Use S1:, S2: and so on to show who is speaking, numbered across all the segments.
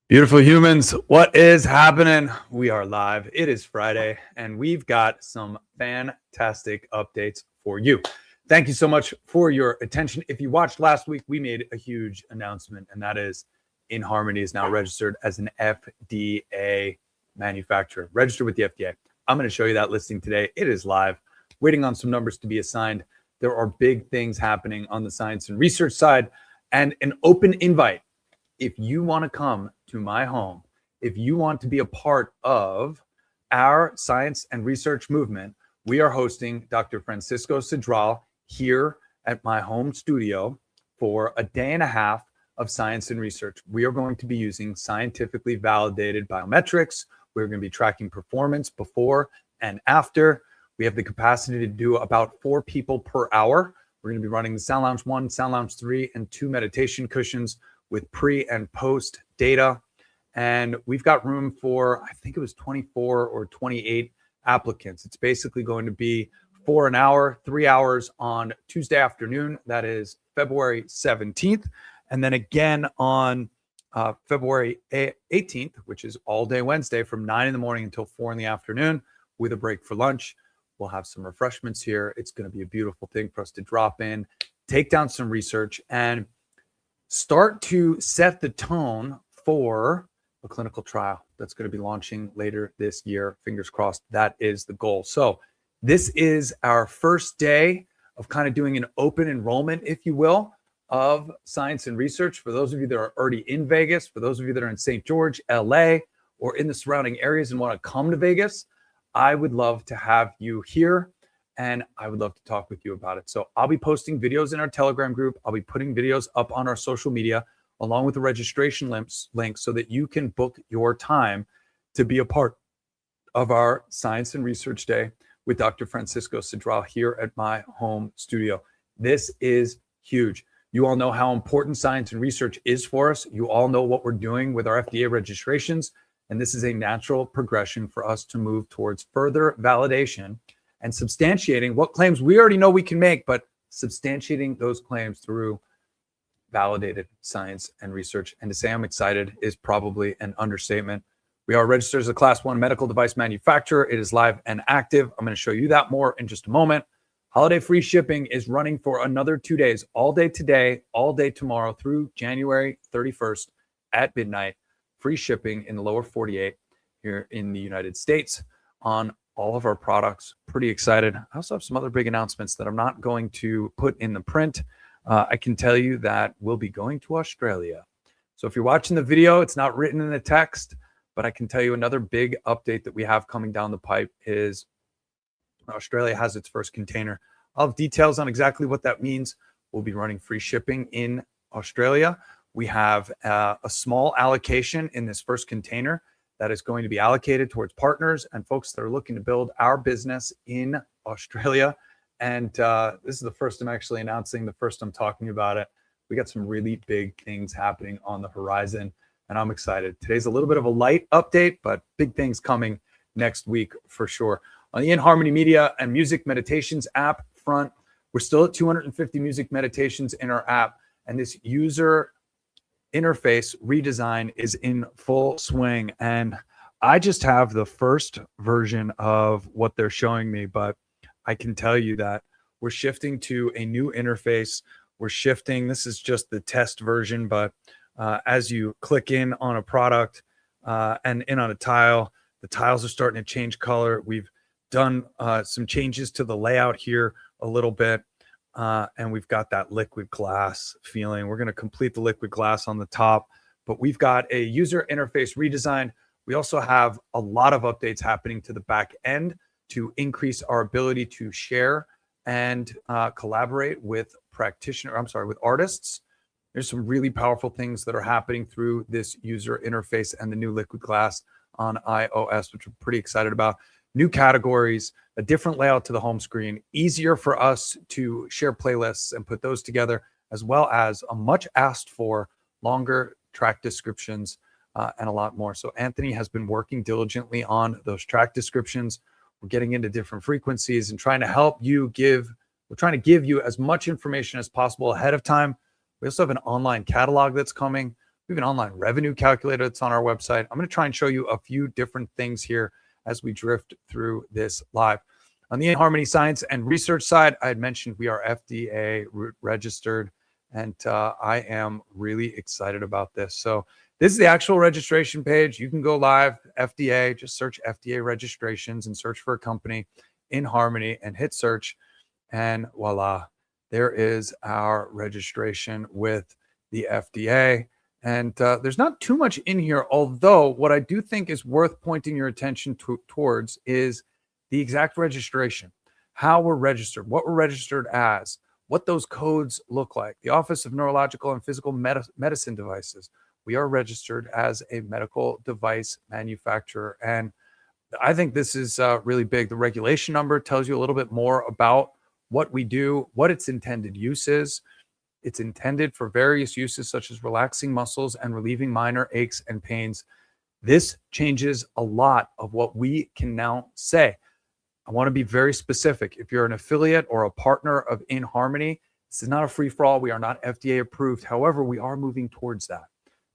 S1: Beautiful humans, what is happening? We are live. It is Friday, and we've got some fantastic updates for you. Thank you so much for your attention. If you watched last week, we made a huge announcement, and that is inHarmony is now registered as an FDA manufacturer, registered with the FDA. I'm going to show you that listing today. It is live, waiting on some numbers to be assigned. There are big things happening on the science and research side, and an open invite. If you want to come to my home, if you want to be a part of our science and research movement, we are hosting Dr. Francisco Cedral here at my home studio for a day and a half of science and research. We are going to be using scientifically validated biometrics. We're going to be tracking performance before and after. We have the capacity to do about 4 people per hour. We're going to be running the Sound Lounge 1, Sound Lounge 3, and 2 meditation cushions with pre and post data. And we've got room for, I think it was 24 or 28 applicants. It's basically going to be for an hour, 3 hours on Tuesday afternoon. That is February 17th. And then again on February 18th, which is all day Wednesday from 9 in the morning until 4 in the afternoon with a break for lunch. We'll have some refreshments here. It's going to be a beautiful thing for us to drop in, take down some research, and start to set the tone for a clinical trial that's going to be launching later this year. Fingers crossed, that is the goal. So this is our first day of kind of doing an open enrollment, if you will, of science and research. For those of you that are already in Vegas, for those of you that are in St. George, LA, or in the surrounding areas and want to come to Vegas, I would love to have you here. And I would love to talk with you about it. So I'll be posting videos in our Telegram group. I'll be putting videos up on our social media along with the registration links so that you can book your time to be a part of our Science and Research Day with Dr. Francisco Cedral here at my home studio. This is huge. You all know how important science and research is for us. You all know what we're doing with our FDA registrations. And this is a natural progression for us to move towards further validation and substantiating what claims we already know we can make, but substantiating those claims through validated science and research. And to say I'm excited is probably an understatement. We are registered as a Class 1 medical device manufacturer. It is live and active. I'm going to show you that more in just a moment. Holiday free shipping is running for another 2 days, all day today, all day tomorrow through January 31st at midnight. Free shipping in the lower 48 here in the United States on all of our products. Pretty excited. I also have some other big announcements that I'm not going to put in the print. I can tell you that we'll be going to Australia. So if you're watching the video, it's not written in the text, but I can tell you another big update that we have coming down the pipe is Australia has its first container. I'll have details on exactly what that means. We'll be running free shipping in Australia. We have a small allocation in this first container that is going to be allocated towards partners and folks that are looking to build our business in Australia. And this is the first I'm actually announcing, the first I'm talking about it. We got some really big things happening on the horizon, and I'm excited. Today's a little bit of a light update, but big things coming next week for sure. On the inHarmony Media and Music Meditations app front, we're still at 250 music meditations in our app, and this user interface redesign is in full swing. And I just have the first version of what they're showing me, but I can tell you that we're shifting to a new interface. We're shifting. This is just the test version, but as you click in on a product and in on a tile, the tiles are starting to change color. We've done some changes to the layout here a little bit. And we've got that liquid glass feeling. We're going to complete the liquid glass on the top, but we've got a user interface redesign. We also have a lot of updates happening to the back end to increase our ability to share and collaborate with with artists. There's some really powerful things that are happening through this user interface and the new liquid glass on iOS, which I'm pretty excited about. New categories, a different layout to the home screen, easier for us to share playlists and put those together, as well as a much asked for longer track descriptions and a lot more. So Anthony has been working diligently on those track descriptions. We're getting into different frequencies and trying to help you we're trying to give you as much information as possible ahead of time. We also have an online catalog that's coming. We have an online revenue calculator that's on our website. I'm going to try and show you a few different things here as we drift through this live. On the inHarmony science and research side, I had mentioned we are FDA registered, and I am really excited about this. So this is the actual registration page. You can go live, FDA, just search FDA registrations and search for a company, inHarmony, and hit search. And voila, there is our registration with the FDA. And there's not too much in here, although what I do think is worth pointing your attention towards is the exact registration, how we're registered, what we're registered as, what those codes look like. The Office of Neurological and Physical Medicine Devices. We are registered as a medical device manufacturer. And I think this is really big. The regulation number tells you a little bit more about what we do, what its intended use is. It's intended for various uses such as relaxing muscles and relieving minor aches and pains. This changes a lot of what we can now say. I want to be very specific. If you're an affiliate or a partner of inHarmony, this is not a free-for-all. We are not FDA approved. However, we are moving towards that.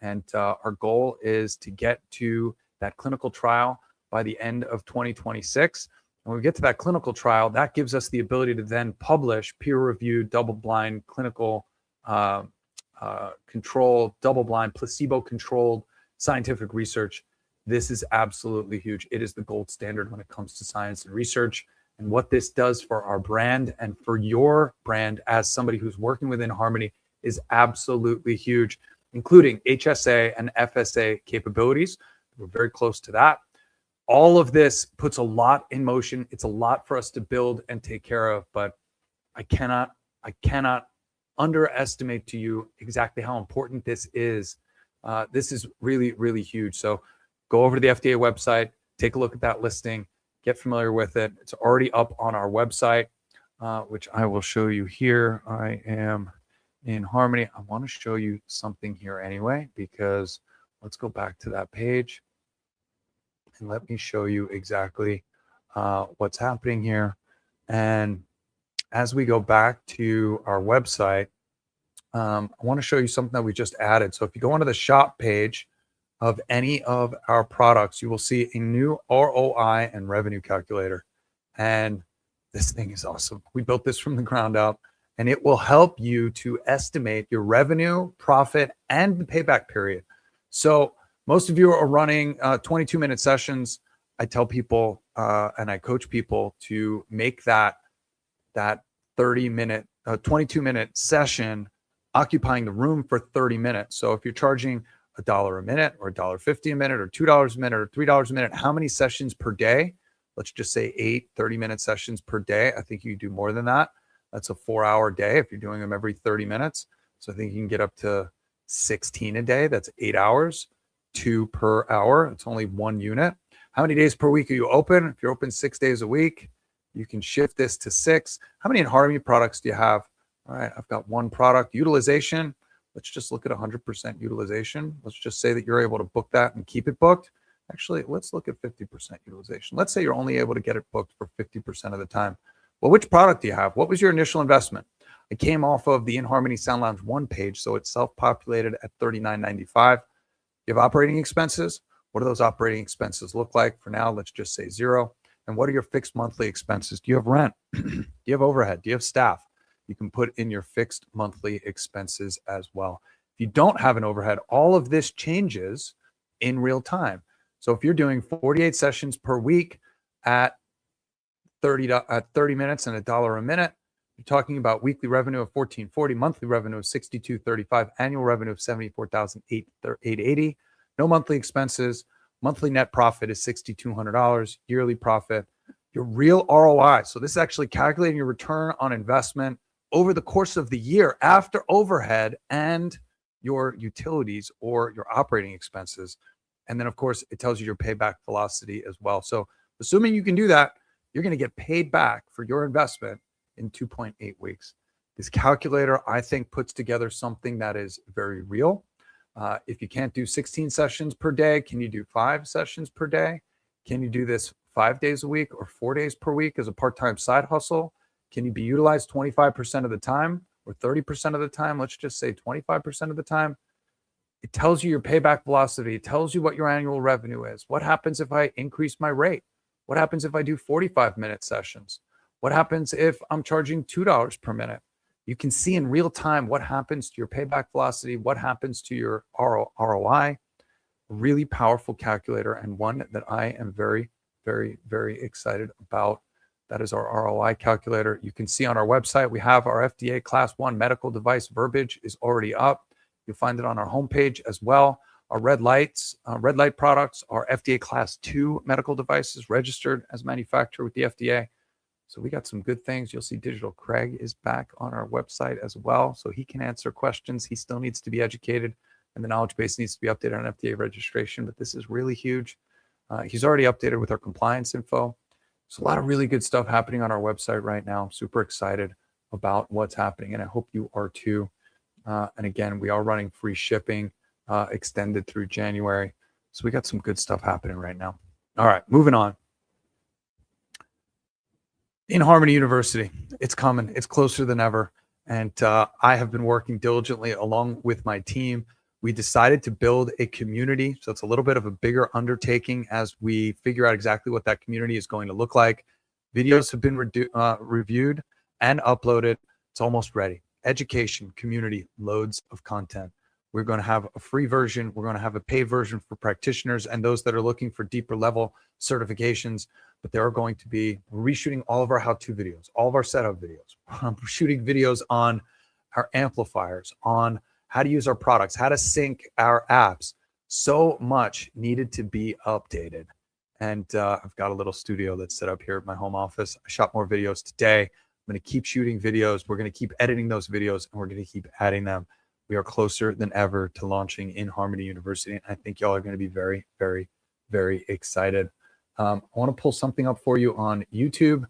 S1: And our goal is to get to that clinical trial by the end of 2026. And when we get to that clinical trial, that gives us the ability to then publish peer-reviewed, double-blind, clinical controlled, double-blind, placebo-controlled scientific research. This is absolutely huge. It is the gold standard when it comes to science and research. And what this does for our brand and for your brand as somebody who's working within inHarmony is absolutely huge, including HSA and FSA capabilities. We're very close to that. All of this puts a lot in motion. It's a lot for us to build and take care of, but I cannot underestimate to you exactly how important this is. This is really, really huge. So go over to the FDA website, take a look at that listing, get familiar with it. It's already up on our website, which I will show you here. I am inHarmony. I want to show you something here anyway, because let's go back to that page. And let me show you exactly what's happening here. And as we go back to our website, I want to show you something that we just added. So if you go onto the shop page of any of our products, you will see a new ROI and revenue calculator. And this thing is awesome. We built this from the ground up, and it will help you to estimate your revenue, profit, and the payback period. So most of you are running 22-minute sessions. I tell people and I coach people to make that 30-minute, 22-minute session occupying the room for 30 minutes. So if you're charging $1 a minute or $1.50 a minute or $2 a minute or $3 a minute, how many sessions per day? Let's just say 8 30-minute sessions per day. I think you do more than that. That's a 4-hour day if you're doing them every 30 minutes. So I think you can get up to 16 a day. That's 8 hours. 2 per hour. It's only 1 unit. How many days per week are you open? If you're open 6 days a week, you can shift this to 6. How many inHarmony products do you have? All right, I've got 1 product. Utilization, let's just look at 100% utilization. Let's just say that you're able to book that and keep it booked. Actually, let's look at 50% utilization. Let's say you're only able to get it booked for 50% of the time. Well, which product do you have? What was your initial investment? I came off of the inHarmony Sound Lounge 1 page, so it's self-populated at $39.95. You have operating expenses. What do those operating expenses look like? For now, let's just say 0. And what are your fixed monthly expenses? Do you have rent? Do you have overhead? Do you have staff? You can put in your fixed monthly expenses as well. If you don't have an overhead, all of this changes in real time. So if you're doing 48 sessions per week at 30 minutes and $1 a minute, you're talking about weekly revenue of $14.40, monthly revenue of $62.35, annual revenue of $74,880, no monthly expenses, monthly net profit is $6,200, yearly profit, your real ROI. So this is actually calculating your return on investment over the course of the year after overhead and your utilities or your operating expenses. And then, of course, it tells you your payback velocity as well. So assuming you can do that, you're going to get paid back for your investment in 2.8 weeks. This calculator, I think, puts together something that is very real. If you can't do 16 sessions per day, can you do 5 sessions per day? Can you do this 5 days a week or 4 days per week as a part-time side hustle? Can you be utilized 25% of the time or 30% of the time? Let's just say 25% of the time. It tells you your payback velocity. It tells you what your annual revenue is. What happens if I increase my rate? What happens if I do 45-minute sessions? What happens if I'm charging $2 per minute? You can see in real time what happens to your payback velocity, what happens to your ROI. Really powerful calculator, and one that I am very, very, very excited about. That is our ROI calculator. You can see on our website, we have our FDA Class 1 medical device verbiage is already up. You'll find it on our homepage as well. Our red light products are FDA Class 2 medical devices registered as manufacturer with the FDA. So we got some good things. You'll see Digital Craig is back on our website as well. So he can answer questions. He still needs to be educated, and the knowledge base needs to be updated on FDA registration. But this is really huge. He's already updated with our compliance info. There's a lot of really good stuff happening on our website right now. I'm super excited about what's happening, and I hope you are too. And again, we are running free shipping extended through January. So we got some good stuff happening right now. All right, moving on. inHarmony University, it's coming. It's closer than ever. And I have been working diligently along with my team. We decided to build a community. So it's a little bit of a bigger undertaking as we figure out exactly what that community is going to look like. Videos have been reviewed and uploaded. It's almost ready. Education, community, loads of content. We're going to have a free version. We're going to have a paid version for practitioners and those that are looking for deeper level certifications. But there are going to be, we're reshooting all of our how-to videos, all of our setup videos. We're shooting videos on our amplifiers, on how to use our products, how to sync our apps. So much needed to be updated. And I've got a little studio that's set up here at my home office. I shot more videos today. I'm going to keep shooting videos. We're going to keep editing those videos, and we're going to keep adding them. We are closer than ever to launching inHarmony University. And I think y'all are going to be very, very, very excited. I want to pull something up for you on YouTube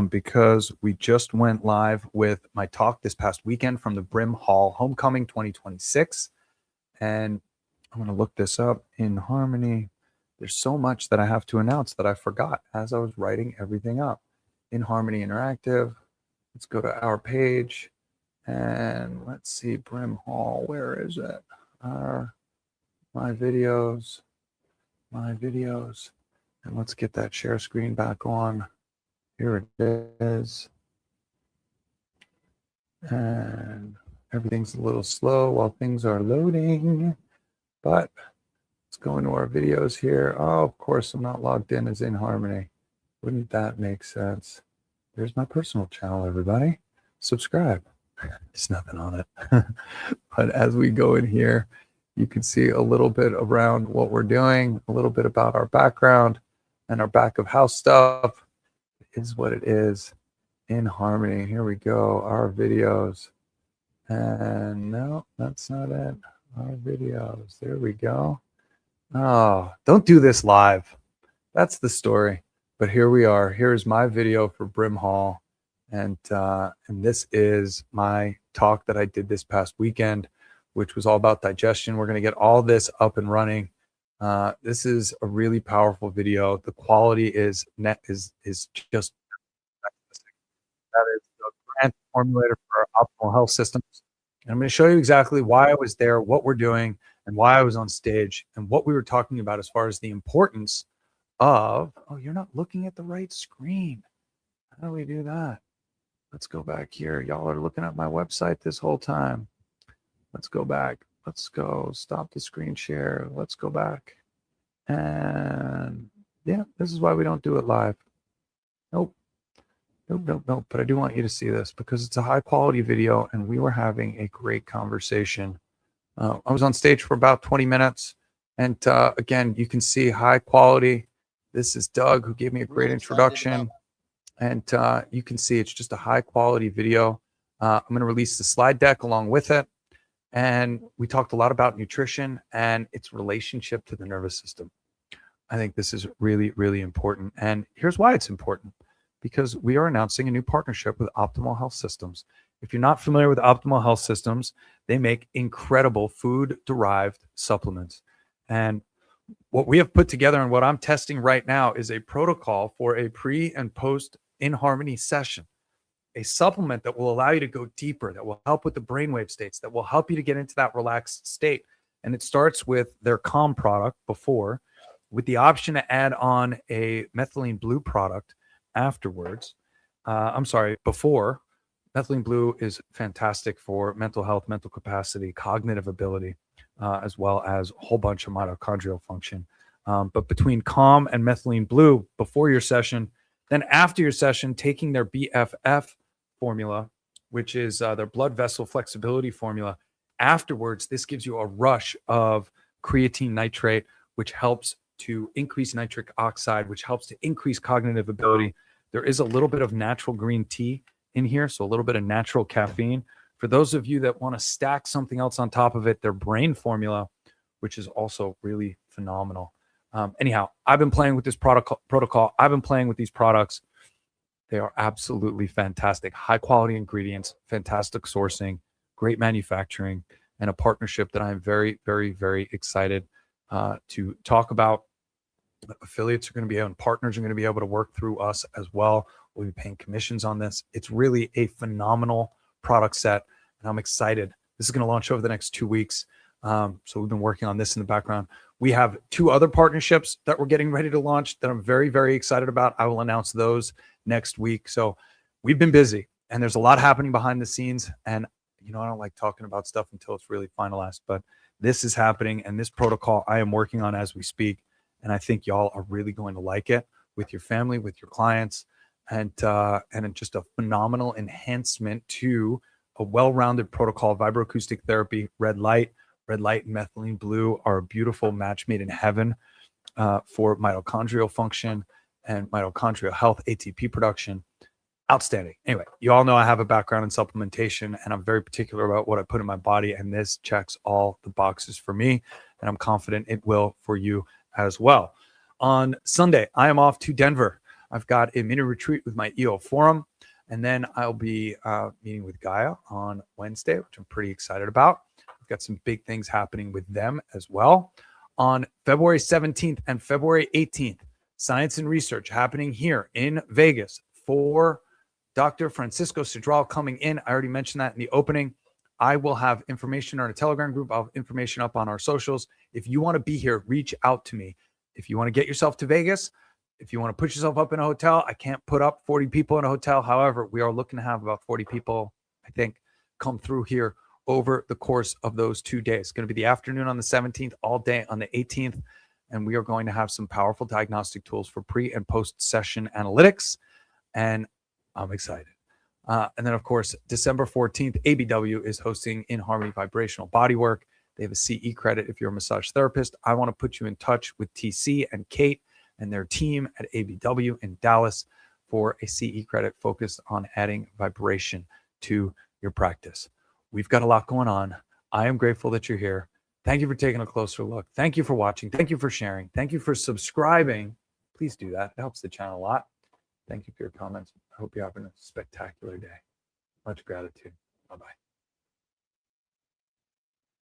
S1: because we just went live with my talk this past weekend from the Brim Hall Homecoming 2026. And I'm going to look this up. inHarmony. There's so much that I have to announce that I forgot as I was writing everything up. inHarmony Interactive. Let's go to our page. And let's see, Brim Hall, where is it? My videos. And let's get that share screen back on. Here it is. And everything's a little slow while things are loading. But let's go into our videos here. Oh, of course, I'm not logged in as inHarmony. Wouldn't that make sense? There's my personal channel, everybody. Subscribe. There's nothing on it. But as we go in here, you can see a little bit around what we're doing, a little bit about our background and our back of house stuff is what it is. inHarmony. Here we go. Our videos. And no, that's not it. Our videos. There we go. Oh, don't do this live. That's the story. But here we are. Here's my video for Brim Hall. And this is my talk that I did this past weekend, which was all about digestion. We're going to get all this up and running. This is a really powerful video. The quality is just that is the grant formulator for our optimal health systems. And I'm going to show you exactly why I was there, what we're doing, and why I was on stage, and what we were talking about as far as the importance of. Oh, you're not looking at the right screen. How do we do that? Let's go back here. Y'all are looking at my website this whole time. Let's go back. Let's go stop the screen share. Let's go back. And yeah, this is why we don't do it live. Nope. But I do want you to see this because it's a high quality video and we were having a great conversation. I was on stage for about 20 minutes. And again, you can see high quality. This is Doug who gave me a great introduction. And you can see it's just a high quality video. I'm going to release the slide deck along with it. And we talked a lot about nutrition and its relationship to the nervous system. I think this is really, really important. And here's why it's important. Because we are announcing a new partnership with Optimal Health Systems. If you're not familiar with Optimal Health Systems, they make incredible food-derived supplements. And what we have put together and what I'm testing right now is a protocol for a pre and post inHarmony session, a supplement that will allow you to go deeper, that will help with the brainwave states, that will help you to get into that relaxed state, And it starts with their Calm product before, with the option to add on a methylene blue product afterwards. Before. Methylene blue is fantastic for mental health, mental capacity, cognitive ability, as well as a whole bunch of mitochondrial function. But between Calm and methylene blue before your session, then after your session, taking their BFF formula, which is their blood vessel flexibility formula, afterwards, this gives you a rush of creatine nitrate, which helps to increase nitric oxide, which helps to increase cognitive ability. There is a little bit of natural green tea in here, so a little bit of natural caffeine. For those of you that want to stack something else on top of it, their brain formula, which is also really phenomenal. Anyhow, I've been playing with this protocol. I've been playing with these products. They are absolutely fantastic. High quality ingredients, fantastic sourcing, great manufacturing, and a partnership that I'm very, very, very excited to talk about. Affiliates are going to be able, and partners are going to be able to work through us as well. We'll be paying commissions on this. It's really a phenomenal product set, and I'm excited. This is going to launch over the next 2 weeks. So we've been working on this in the background. We have 2 other partnerships that we're getting ready to launch that I'm very, very excited about. I will announce those next week. So we've been busy, and there's a lot happening behind the scenes. And, I don't like talking about stuff until it's really finalized, but this is happening, and this protocol I am working on as we speak. And I think y'all are really going to like it with your family, with your clients, and just a phenomenal enhancement to a well-rounded protocol. Vibroacoustic therapy, red light and methylene blue are a beautiful match made in heaven for mitochondrial function and mitochondrial health, ATP production. Outstanding. Anyway, you all know I have a background in supplementation, and I'm very particular about what I put in my body, and this checks all the boxes for me, and I'm confident it will for you as well. On Sunday, I am off to Denver. I've got a mini retreat with my EO forum, and then I'll be meeting with Gaia on Wednesday, which I'm pretty excited about. I've got some big things happening with them as well. On February 17th and February 18th, science and research happening here in Vegas for Dr. Francisco Cedral coming in. I already mentioned that in the opening. I will have information on a Telegram group. I'll have information up on our socials. If you want to be here, reach out to me. If you want to get yourself to Vegas, if you want to put yourself up in a hotel, I can't put up 40 people in a hotel. However, we are looking to have about 40 people, I think, come through here over the course of those 2 days. It's going to be the afternoon on the 17th, all day on the 18th. And we are going to have some powerful diagnostic tools for pre and post session analytics. And I'm excited. And then, of course, December 14th, ABW is hosting inHarmony Vibrational Bodywork. They have a CE credit if you're a massage therapist. I want to put you in touch with TC and Kate and their team at ABW in Dallas for a CE credit focused on adding vibration to your practice. We've got a lot going on. I am grateful that you're here. Thank you for taking a closer look. Thank you for watching. Thank you for sharing. Thank you for subscribing. Please do that. It helps the channel a lot. Thank you for your comments. I hope you're having a spectacular day. Much gratitude. Bye-bye.